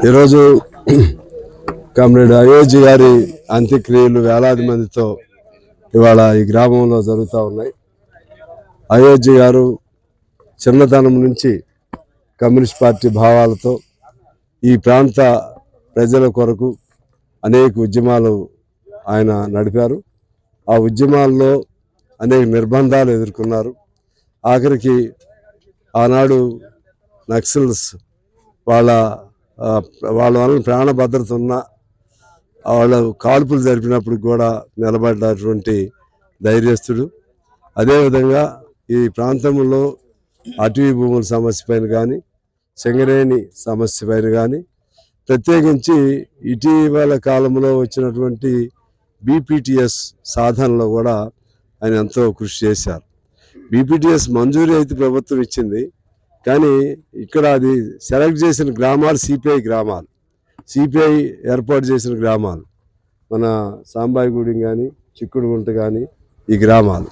ఈరోజు కామ్రేడ్ అయోధ్య గారి అంత్యక్రియలు వేలాది మందితో ఇవాళ ఈ గ్రామంలో జరుగుతూ ఉన్నాయి. అయోధ్య గారు చిన్నతనం నుంచి కమ్యూనిస్ట్ పార్టీ భావాలతో ఈ ప్రాంత ప్రజల కొరకు అనేక ఉద్యమాలు ఆయన నడిపారు. ఆ ఉద్యమాల్లో అనేక నిర్బంధాలు ఎదుర్కొన్నారు. ఆఖరికి ఆనాడు నక్సల్స్ వాళ్ళ వలన ప్రాణ భద్రత ఉన్న వాళ్ళ కాల్పులు జరిపినప్పుడు కూడా నిలబడ్డటువంటి ధైర్యస్తుడు. అదేవిధంగా ఈ ప్రాంతంలో అటవీ భూముల సమస్య పైన కానీ, సింగరేణి సమస్య పైన కానీ, ప్రత్యేకించి ఇటీవల కాలంలో వచ్చినటువంటి బీపీటీఎస్ సాధనలో కూడా ఆయన ఎంతో కృషి చేశారు. బీపీటీఎస్ మంజూరీ అయితే ప్రభుత్వం ఇచ్చింది, కానీ ఇక్కడ అది సెలెక్ట్ చేసిన గ్రామాలు సిపిఐ ఏర్పాటు చేసిన గ్రామాలు, మన సాంబాయిగూడెం కానీ, చిక్కుడుగుంట కానీ, ఈ గ్రామాలు.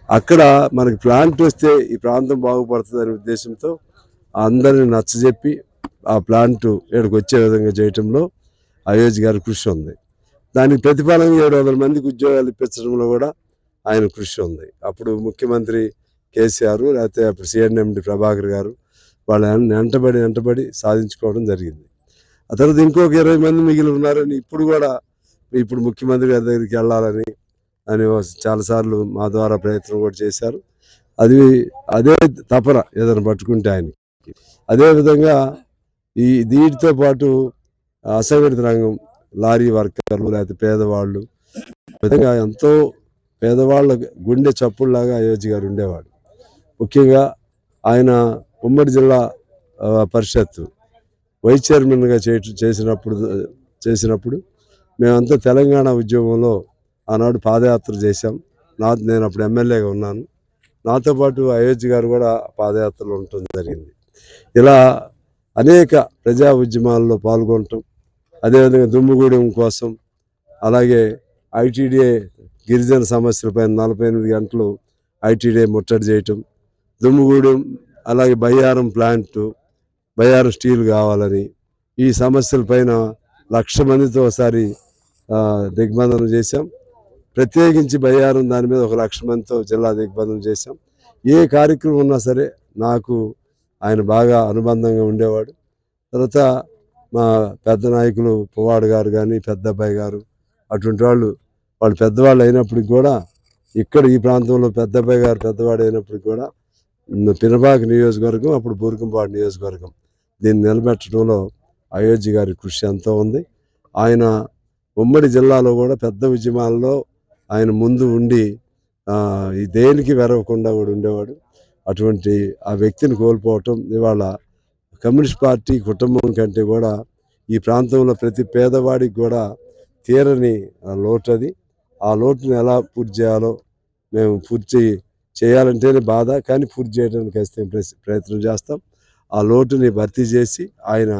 అక్కడ మనకి ప్లాంట్ వస్తే ఈ ప్రాంతం బాగుపడుతుంది అనే ఉద్దేశంతో అందరిని నచ్చజెప్పి ఆ ప్లాంట్ ఇక్కడికి వచ్చే విధంగా చేయటంలో అయోధ్య గారి కృషి ఉంది. దానికి ప్రతిఫలంగా 700 మందికి ఉద్యోగాలు ఇప్పించడంలో కూడా ఆయన కృషి ఉంది. అప్పుడు ముఖ్యమంత్రి కేసీఆర్, లేకపోతే అప్పుడు సిఎన్ఎండి ప్రభాకర్ గారు వాళ్ళ వెంటబడి సాధించుకోవడం జరిగింది. ఆ తర్వాత ఇంకొక 20 మంది మిగిలి ఉన్నారని ఇప్పుడు ముఖ్యమంత్రి గారి దగ్గరికి వెళ్ళాలని చాలాసార్లు మా ద్వారా ప్రయత్నం కూడా చేశారు. అదే తపన ఏదైనా పట్టుకుంటే ఆయనకి. అదేవిధంగా దీటితో పాటు అసంఘటిత రంగం, లారీ వర్కర్లు, లేకపోతే పేదవాళ్ళు, విధంగా ఎంతో పేదవాళ్ళ గుండె చప్పుడులాగా అయోధ్య గారు ఉండేవాడు. ముఖ్యంగా ఆయన ఉమ్మడి జిల్లా పరిషత్ వైస్ చైర్మన్గా చేసినప్పుడు మేమంతా తెలంగాణ ఉద్యోగంలో ఆనాడు పాదయాత్ర చేశాం. నేను అప్పుడు ఎమ్మెల్యేగా ఉన్నాను. నాతో పాటు అయోధ్య గారు కూడా పాదయాత్రలో ఉండటం జరిగింది. ఇలా అనేక ప్రజా ఉద్యమాల్లో పాల్గొనటం, అదేవిధంగా దుమ్ముగూడెం కోసం, అలాగే ఐటీడీఏ గిరిజన సమస్యలపైన 48 గంటలు ఐటీడీఏ ముట్టడి చేయటం, దుమ్ముగూడెం అలాగే బయ్యారం బయ్యారం స్టీల్ కావాలని, ఈ సమస్యలపైన 1,00,000 మందితో ఒకసారి దిగ్బంధనం చేశాం. ప్రత్యేకించి బయ్యారం దాని మీద 1,00,000 మందితో జిల్లా దిగ్బంధనం చేశాం. ఏ కార్యక్రమం ఉన్నా సరే నాకు ఆయన బాగా అనుబంధంగా ఉండేవాడు. తర్వాత మా పెద్ద నాయకులు పువ్వాడు గారు కానీ, పెద్ద అబ్బాయి గారు, అటువంటి వాళ్ళు పెద్దవాళ్ళు అయినప్పటికి కూడా, ఇక్కడ ఈ ప్రాంతంలో పెద్ద అబ్బాయి గారు పెద్దవాడు అయినప్పటికి కూడా పినపాక నియోజకవర్గం, అప్పుడు బూర్గంపాడు నియోజకవర్గం, దీన్ని నిలబెట్టడంలో అయోధ్య గారి కృషి ఎంతో ఉంది. ఆయన ఉమ్మడి జిల్లాలో కూడా పెద్ద ఉద్యమాల్లో ఆయన ముందు ఉండి దేనికి వెరవకుండా కూడా ఉండేవాడు. అటువంటి ఆ వ్యక్తిని కోల్పోవటం ఇవాళ కమ్యూనిస్ట్ పార్టీ కుటుంబం కంటే కూడా ఈ ప్రాంతంలో ప్రతి పేదవాడికి కూడా తీరని లోటు అది. ఆ లోటుని ఎలా పూర్తి చేయాలో మేము పూర్తి చేయాలంటేనే బాధ, కానీ పూర్తి చేయడానికి ప్రయత్నం చేస్తాం. ఆ లోటుని భర్తీ చేసి ఆయన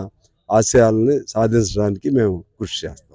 ఆశయాలని సాధించడానికి మేము కృషి చేస్తాం.